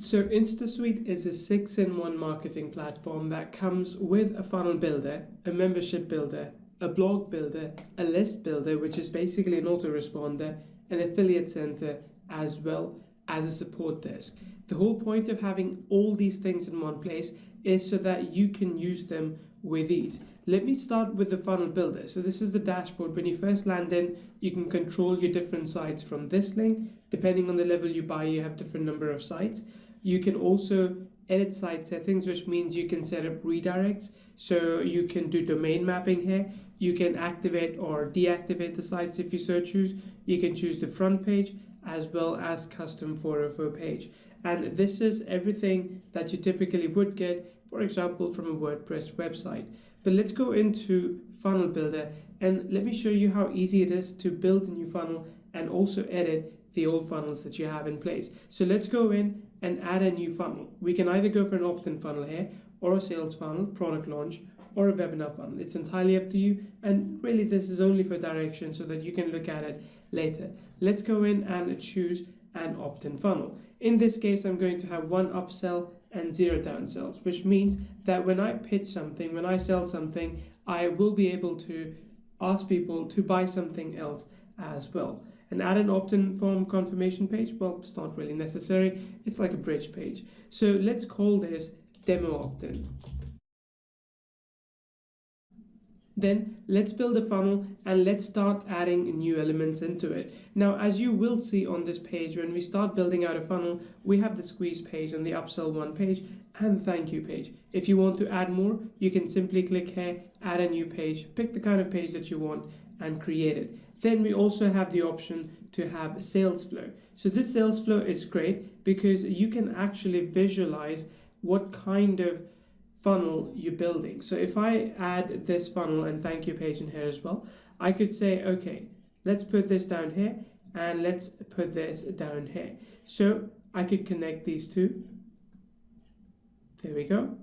So InstaSuite is a 6-in-1 marketing platform that comes with a funnel builder, a membership builder, a blog builder, a list builder, which is basically an autoresponder, an affiliate center, as well as a support desk. The whole point of having all these things in one place is so that you can use them with ease. Let me start with the funnel builder. So this is the dashboard. When you first land in, you can control your different sites from this link. Depending on the level you buy, you have different number of sites. You can also edit site settings, which means you can set up redirects. So you can do domain mapping here. You can activate or deactivate the sites if you so choose. You can choose the front page as well as custom 404 page. And this is everything that you typically would get, for example, from a WordPress website. But let's go into Funnel Builder and let me show you how easy it is to build a new funnel and also edit the old funnels that you have in place. So let's go in and add a new funnel. We can either go for an opt-in funnel here, or a sales funnel, product launch, or a webinar funnel. It's entirely up to you, and really this is only for direction so that you can look at it later. Let's go in and choose an opt-in funnel. In this case, I'm going to have 1 upsell and 0 downsells, which means that when I pitch something, when I sell something, I will be able to ask people to buy something else as well. And add an opt-in form confirmation page, well, it's not really necessary. It's like a bridge page. So let's call this demo opt-in. Then let's build a funnel and let's start adding new elements into it. Now, as you will see on this page, when we start building out a funnel, we have the squeeze page and the upsell 1 page and thank you page. If you want to add more, you can simply click here, add a new page, pick the kind of page that you want and create it. Then we also have the option to have sales flow. So this sales flow is great because you can actually visualize what kind of funnel you're building. So if I add this funnel and thank you page in here as well, I could say, okay, let's put this down here and let's put this down here. So I could connect these two. There we go.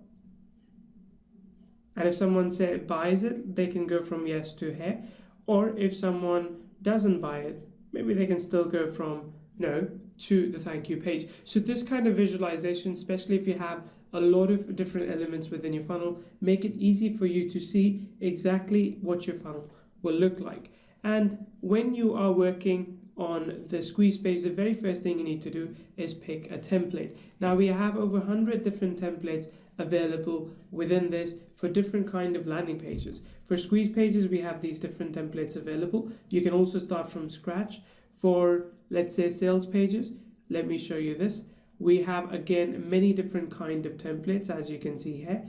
And if someone buys it, they can go from yes to here. Or if someone doesn't buy it, maybe they can still go from no to the thank you page. So this kind of visualization, especially if you have a lot of different elements within your funnel, make it easy for you to see exactly what your funnel will look like. And when you are working on the squeeze page, the very first thing you need to do is pick a template. Now we have over 100 different templates available within this for different kind of landing pages. For squeeze pages, we have these different templates available. You can also start from scratch. For, let's say, sales pages, let me show you this. We have, again, many different kind of templates, as you can see here.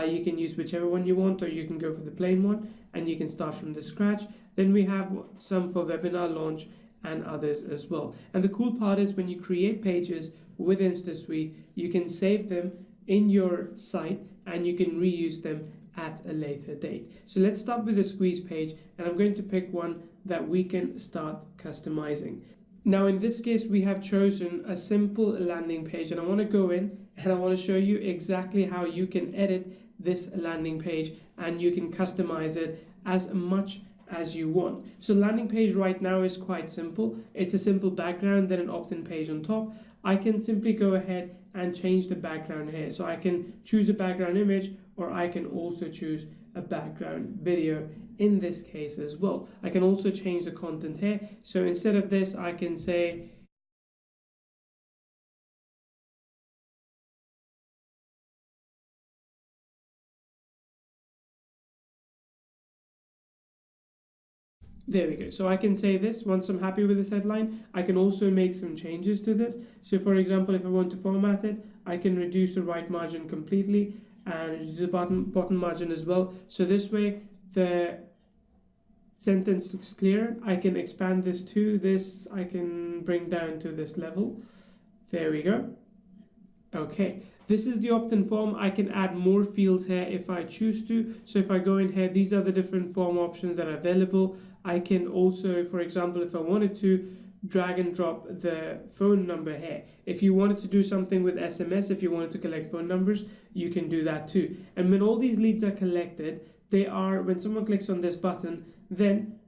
You can use whichever one you want, or you can go for the plain one, and you can start from the scratch. Then we have some for webinar launch and others as well. And the cool part is when you create pages with InstaSuite, you can save them in your site and you can reuse them at a later date. So let's start with the squeeze page, and I'm going to pick one that we can start customizing. Now in this case, we have chosen a simple landing page, and I want to go in and I want to show you exactly how you can edit this landing page and you can customize it as much as you want. So landing page right now is quite simple. It's a simple background, then an opt-in page on top. I can simply go ahead and change the background here. So I can choose a background image, or I can also choose a background video in this case as well. I can also change the content here. So instead of this, I can say there we go. So I can say this once I'm happy with this headline. I can also make some changes to this. So for example, if I want to format it, I can reduce the right margin completely and reduce the bottom margin as well. So this way the sentence looks clear. I can expand this to this. I can bring down to this level. There we go. Okay. This is the opt-in form. I can add more fields here if I choose to. So if I go in here, these are the different form options that are available. I can also, for example, if I wanted to, drag and drop the phone number here. If you wanted to do something with SMS, if you wanted to collect phone numbers, you can do that too. And when all these leads are collected, they are, when someone clicks on this button, then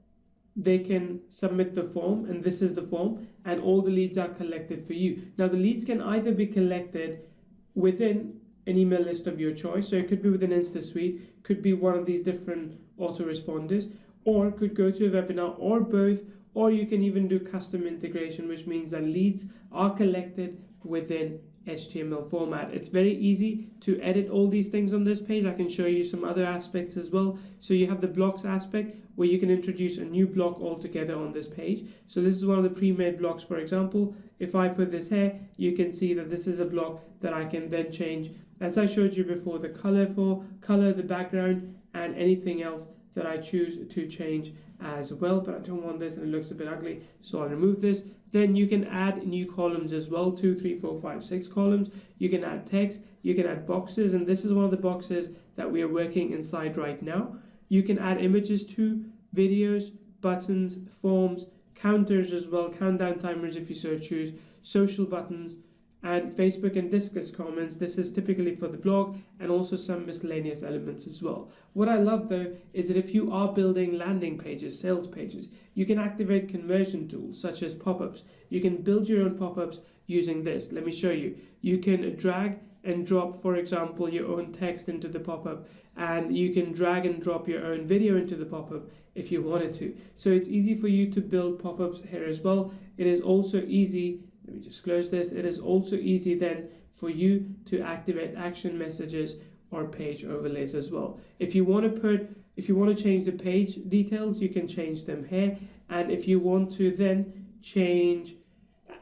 they can submit the form, and this is the form, and all the leads are collected for you. Now the leads can either be collected within an email list of your choice, so it could be within InstaSuite, could be one of these different autoresponders, or could go to a webinar, or both, or you can even do custom integration, which means that leads are collected within HTML format. It's very easy to edit all these things on this page. I can show you some other aspects as well. So you have the blocks aspect where you can introduce a new block altogether on this page. So this is one of the pre-made blocks. For example, if I put this here, you can see that this is a block that I can then change, as I showed you before, the color, the background, and anything else that I choose to change as well. But I don't want this and it looks a bit ugly, so I'll remove this. Then you can add new columns as well, 2, 3, 4, 5, 6 columns. You can add text, you can add boxes, and this is one of the boxes that we are working inside right now. You can add images to videos, buttons, forms, counters as well, countdown timers if you so choose, social buttons, and Facebook and Discuss comments. This is typically for the blog, and also some miscellaneous elements as well. What I love though is that if you are building landing pages, sales pages, you can activate conversion tools such as pop-ups. You can build your own pop-ups using this. Let me show you. You can drag and drop, for example, your own text into the pop-up, and you can drag and drop your own video into the pop-up if you wanted to. So it's easy for you to build pop-ups here as well. It is also easy, let me just close this. It is also easy then for you to activate action messages or page overlays as well. If you want to change the page details, you can change them here. And if you want to then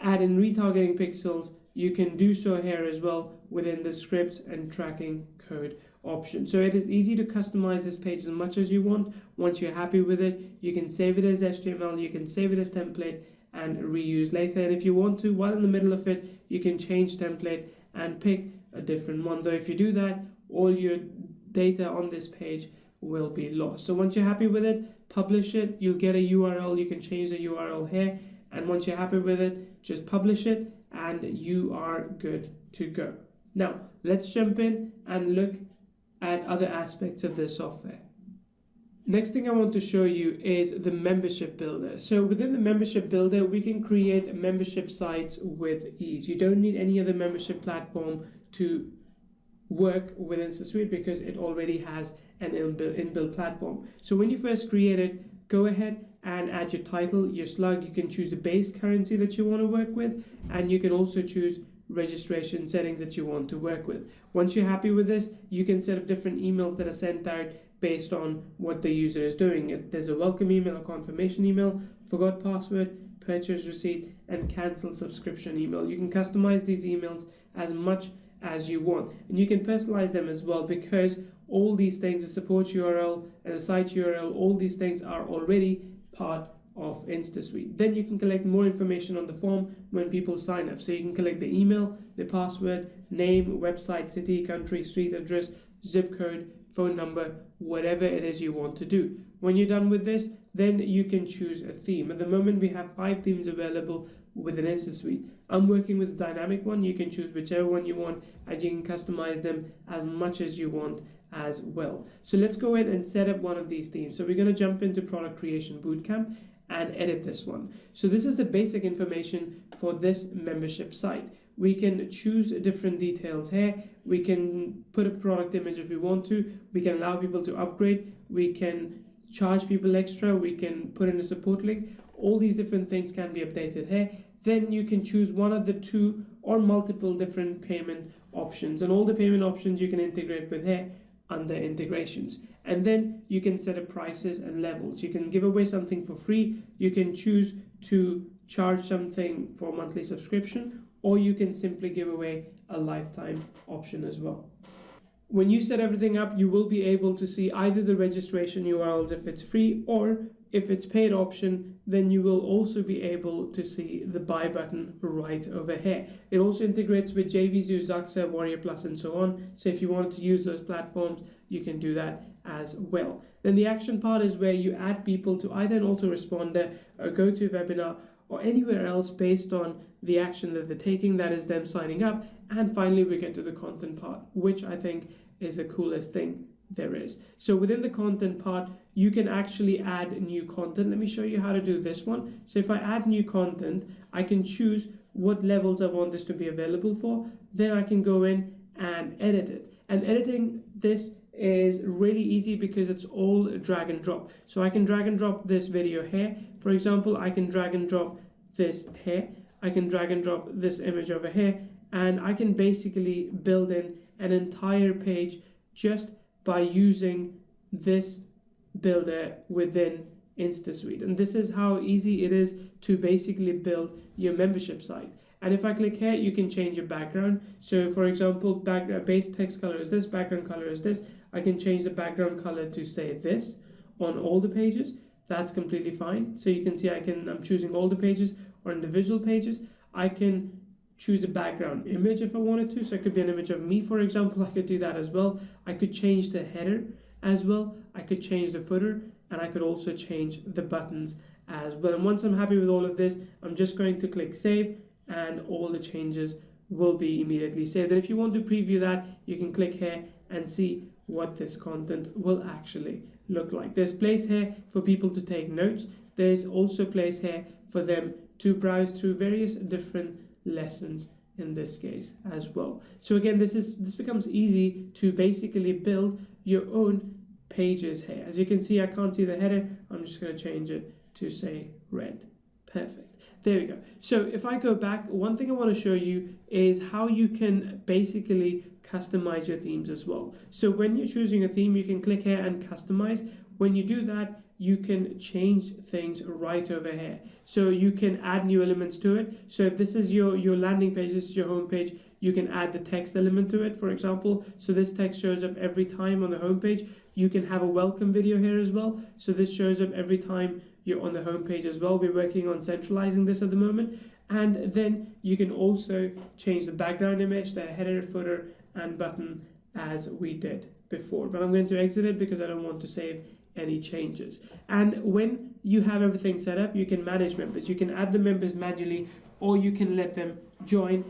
add in retargeting pixels, you can do so here as well within the scripts and tracking code option. So it is easy to customize this page as much as you want. Once you're happy with it, you can save it as HTML, you can save it as template and reuse later. And if you want to, while in the middle of it, you can change template and pick a different one. Though if you do that, all your data on this page will be lost. So once you're happy with it, publish it. You'll get a URL. You can change the URL here. And once you're happy with it, just publish it and you are good to go. Now, let's jump in and look at other aspects of this software. Next thing I want to show you is the membership builder. So within the membership builder, we can create membership sites with ease. You don't need any other membership platform to work with InstaSuite because it already has an inbuilt platform. So when you first create it, go ahead and add your title, your slug. You can choose the base currency that you want to work with, and you can also choose registration settings that you want to work with. Once you're happy with this, you can set up different emails that are sent out based on what the user is doing. There's a welcome email, a confirmation email, forgot password, purchase receipt, and cancel subscription email. You can customize these emails as much as you want, and you can personalize them as well, because all these things, the support URL and the site URL, all these things are already part of InstaSuite. Then you can collect more information on the form when people sign up. So you can collect the email, the password, name, website, city, country, street address, zip code, phone number, whatever it is you want to do. When you're done with this, then you can choose a theme. At the moment, we have 5 themes available within InstaSuite. I'm working with a dynamic one. You can choose whichever one you want, and you can customize them as much as you want as well. So let's go in and set up one of these themes. So we're going to jump into Product Creation Bootcamp and edit this one. So this is the basic information for this membership site. We can choose different details here. We can put a product image if we want to. We can allow people to upgrade. We can charge people extra. We can put in a support link. All these different things can be updated here. Then you can choose one of the 2 or multiple different payment options, and all the payment options you can integrate with here under integrations. And then you can set up prices and levels. You can give away something for free. You can choose to charge something for a monthly subscription, or you can simply give away a lifetime option as well. When you set everything up, you will be able to see either the registration URLs if it's free, or if it's paid option, then you will also be able to see the buy button right over here. It also integrates with JVZoo, Zaxa, Warrior Plus, and so on. So if you wanted to use those platforms, you can do that as well. Then the action part is where you add people to either an autoresponder or go to a webinar or anywhere else based on the action that they're taking, that is them signing up. And finally, we get to the content part, which I think is the coolest thing there is. So within the content part, you can actually add new content. Let me show you how to do this one. So if I add new content, I can choose what levels I want this to be available for. Then I can go in and edit it. And editing this is really easy because it's all drag and drop. So I can drag and drop this video here. For example, I can drag and drop this here. I can drag and drop this image over here. And I can basically build in an entire page just by using this builder within InstaSuite. And this is how easy it is to basically build your membership site. And if I click here, you can change your background. So for example, base text color is this, background color is this. I can change the background color to say this on all the pages. That's completely fine. So you can see I'm choosing all the pages or individual pages. I can choose a background image if I wanted to. So it could be an image of me, for example. I could do that as well. I could change the header as well. I could change the footer, and I could also change the buttons as well. And once I'm happy with all of this, I'm just going to click save, and all the changes will be immediately saved. And if you want to preview that, you can click here and see what this content will actually look like. There's place here for people to take notes. There's also place here for them to browse through various different lessons in this case as well. So again, this becomes easy to basically build your own pages here. As you can see, I can't see the header. I'm just going to change it to say red. Perfect. There we go. So if I go back, one thing I want to show you is how you can basically customize your themes as well. So when you're choosing a theme, you can click here and customize. When you do that, you can change things right over here. So you can add new elements to it. So if this is your landing page, this is your home page, you can add the text element to it, for example. So this text shows up every time on the home page. You can have a welcome video here as well. So this shows up every time you're on the home page as well. We're working on centralizing this at the moment. And then you can also change the background image, the header, footer, and button as we did before. But I'm going to exit it because I don't want to save any changes. And when you have everything set up, you can manage members. You can add the members manually, or you can let them join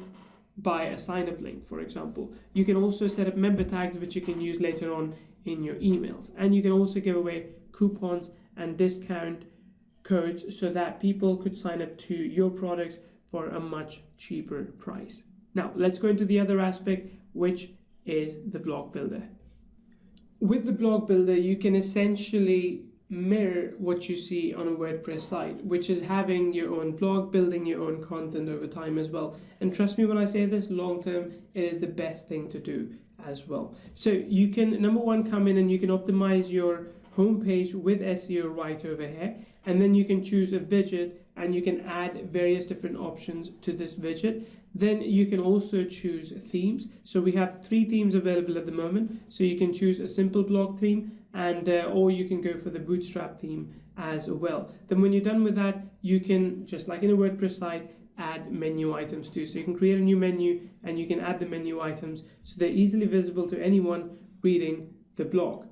by a sign-up link, for example. You can also set up member tags, which you can use later on in your emails. And you can also give away coupons and discount codes so that people could sign up to your products for a much cheaper price. Now, let's go into the other aspect, which is the blog builder. With the blog builder, you can essentially mirror what you see on a WordPress site, which is having your own blog, building your own content over time as well. And trust me when I say this, long term, it is the best thing to do as well. So you can, number one, come in and you can optimize your homepage with SEO right over here. And then you can choose a widget and you can add various different options to this widget. Then you can also choose themes. So we have 3 themes available at the moment. So you can choose a simple blog theme, and or you can go for the Bootstrap theme as well. Then when you're done with that, you can, just like in a WordPress site, add menu items too. So you can create a new menu and you can add the menu items so they're easily visible to anyone reading the blog.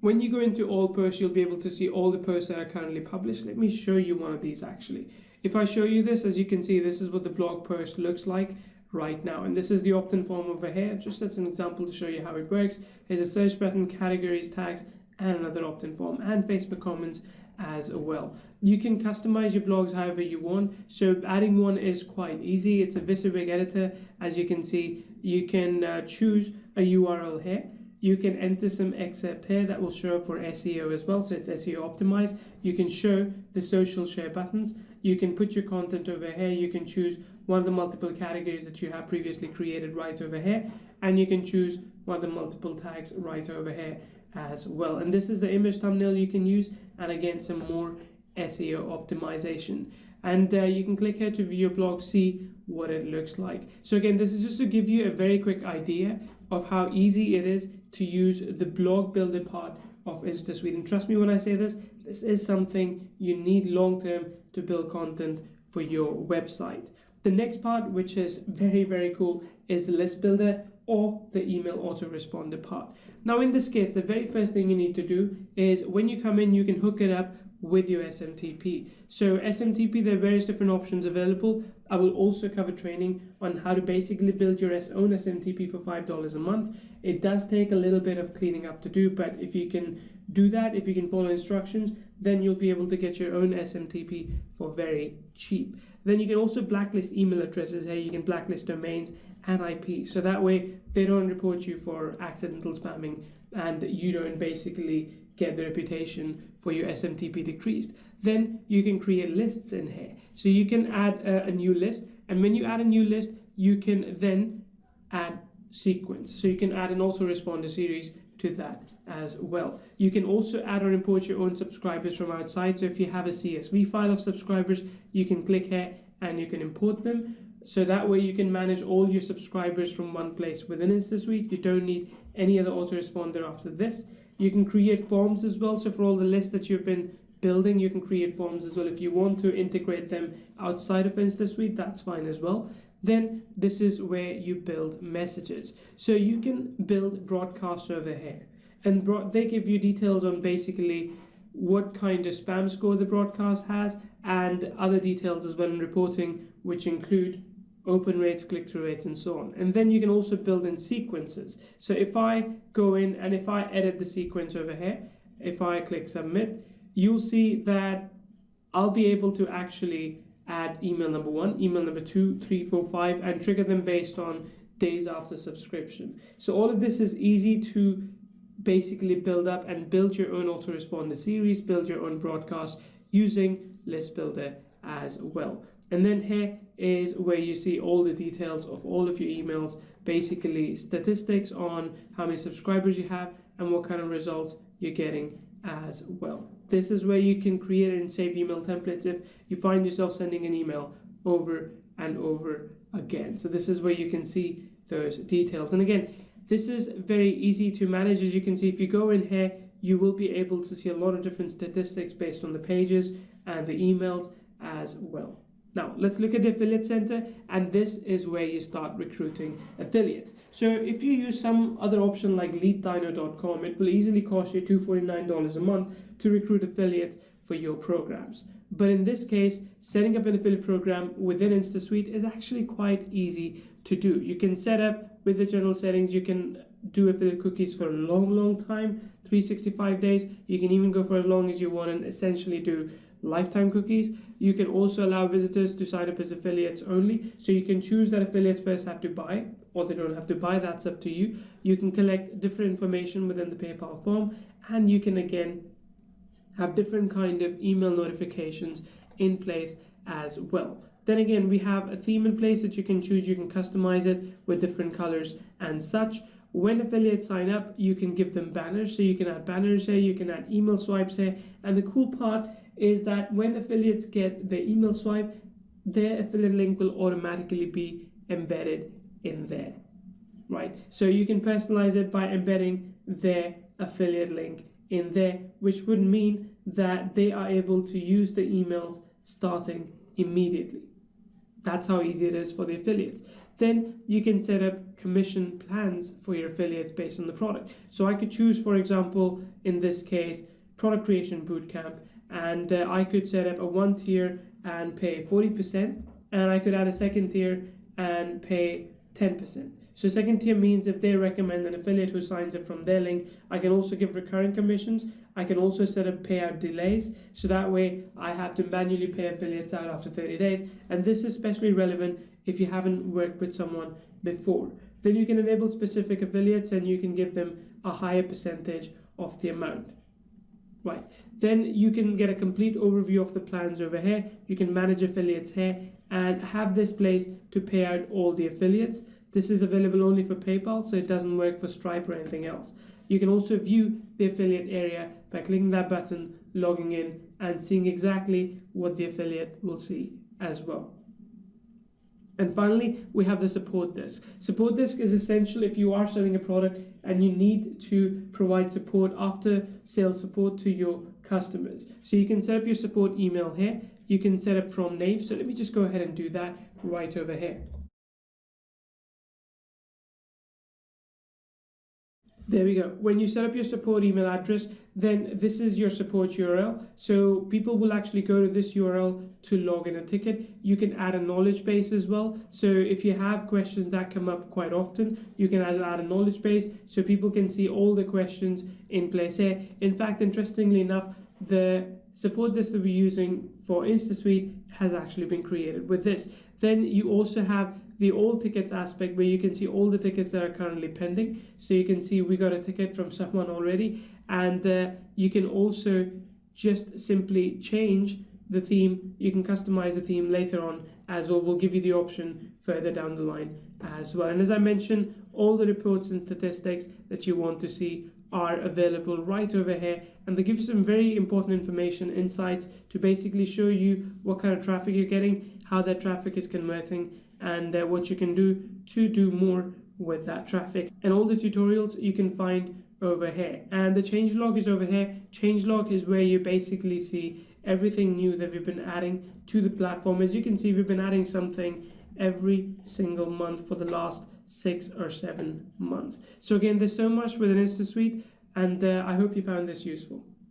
When you go into all posts, you'll be able to see all the posts that are currently published. Let me show you one of these actually. If I show you this, as you can see, this is what the blog post looks like right now. And this is the opt-in form over here, just as an example to show you how it works. There's a search button, categories, tags, and another opt-in form, and Facebook comments as well. You can customize your blogs however you want. So adding one is quite easy. It's a WYSIWYG editor. As you can see, you can choose a URL here. You can enter some excerpt here that will show up for SEO as well, so it's SEO optimized. You can show the social share buttons. You can put your content over here. You can choose one of the multiple categories that you have previously created right over here, and you can choose one of the multiple tags right over here as well. And this is the image thumbnail you can use, and again, some more SEO optimization. And you can click here to view your blog, see what it looks like. So again, this is just to give you a very quick idea of how easy it is to use the blog builder part of InstaSuite. And trust me when I say this, this is something you need long term to build content for your website. The next part, which is very, very cool, is the list builder or the email autoresponder part. Now in this case, the very first thing you need to do is when you come in, you can hook it up with your SMTP. So SMTP, there are various different options available. I will also cover training on how to basically build your own SMTP for $5 a month. It does take a little bit of cleaning up to do, but if you can do that, if you can follow instructions, then you'll be able to get your own SMTP for very cheap. Then you can also blacklist email addresses. Hey, you can blacklist domains and IP, so that way they don't report you for accidental spamming and you don't basically get the reputation for your SMTP decreased. Then you can create lists in here. So you can add a new list, and when you add a new list, you can then add sequence. So you can add an autoresponder series to that as well. You can also add or import your own subscribers from outside. So if you have a CSV file of subscribers, you can click here and you can import them. So that way you can manage all your subscribers from one place within InstaSuite. You don't need any other autoresponder after this. You can create forms as well. So for all the lists that you've been building, you can create forms as well. If you want to integrate them outside of InstaSuite, that's fine as well. Then this is where you build messages. So you can build broadcasts over here. And they give you details on basically what kind of spam score the broadcast has and other details as well in reporting, which include open rates, click-through rates, and so on. And then you can also build in sequences. So if I go in and if I edit the sequence over here, if I click submit, you'll see that I'll be able to actually add email number 1, email number 2, 3, 4, 5, and trigger them based on days after subscription. So all of this is easy to basically build up and build your own autoresponder series, build your own broadcast using List Builder as well. And then here is where you see all the details of all of your emails, basically statistics on how many subscribers you have and what kind of results you're getting as well. This is where you can create and save email templates if you find yourself sending an email over and over again. So this is where you can see those details. And again, this is very easy to manage. As you can see, if you go in here, you will be able to see a lot of different statistics based on the pages and the emails as well. Now, let's look at the affiliate center, and this is where you start recruiting affiliates. So if you use some other option like leaddino.com, it will easily cost you $249 a month to recruit affiliates for your programs. But in this case, setting up an affiliate program within InstaSuite is actually quite easy to do. You can set up with the general settings, you can do affiliate cookies for a long time, 365 days. You can even go for as long as you want and essentially do lifetime cookies. You can also allow visitors to sign up as affiliates only. So you can choose that affiliates first have to buy or they don't have to buy. That's up to you. You can collect different information within the PayPal form, and you can again have different kind of email notifications in place as well. Then again, we have a theme in place that you can choose. You can customize it with different colors and such. When affiliates sign up, you can give them banners. So you can add banners here, you can add email swipes here. And the cool part is that when affiliates get their email swipe, their affiliate link will automatically be embedded in there, right? So you can personalize it by embedding their affiliate link in there, which would mean that they are able to use the emails starting immediately. That's how easy it is for the affiliates. Then you can set up commission plans for your affiliates based on the product. So I could choose, for example, in this case, product creation bootcamp, and I could set up a 1 tier and pay 40%, and I could add a 2nd tier and pay 10%. So 2nd tier means if they recommend an affiliate who signs up from their link, I can also give recurring commissions. I can also set up payout delays, so that way I have to manually pay affiliates out after 30 days. And this is especially relevant if you haven't worked with someone before. Then you can enable specific affiliates and you can give them a higher percentage of the amount. Right. Then you can get a complete overview of the plans over here. You can manage affiliates here and have this place to pay out all the affiliates. This is available only for PayPal, so it doesn't work for Stripe or anything else. You can also view the affiliate area by clicking that button, logging in, and seeing exactly what the affiliate will see as well. And finally, we have the support desk. Support desk is essential if you are selling a product and you need to provide support, after sales support to your customers. So you can set up your support email here. You can set up from name. So let me just go ahead and do that right over here. There we go. When you set up your support email address, then this is your support URL. So people will actually go to this URL to log in a ticket. You can add a knowledge base as well. So if you have questions that come up quite often, you can add a knowledge base so people can see all the questions in place here. In fact, interestingly enough, the support list that we're using for InstaSuite has actually been created with this. Then you also have the all tickets aspect where you can see all the tickets that are currently pending. So you can see we got a ticket from someone already, and you can also just simply change the theme. You can customize the theme later on as well. We'll give you the option further down the line as well. And as I mentioned, all the reports and statistics that you want to see are available right over here, and they give you some very important information, insights to basically show you what kind of traffic you're getting, how that traffic is converting, and what you can do to do more with that traffic. And all the tutorials you can find over here. And the changelog is over here. Changelog is where you basically see everything new that we've been adding to the platform. As you can see, we've been adding something every single month for the last 6 or 7 months. So again, there's so much with an InstaSuite, and I hope you found this useful.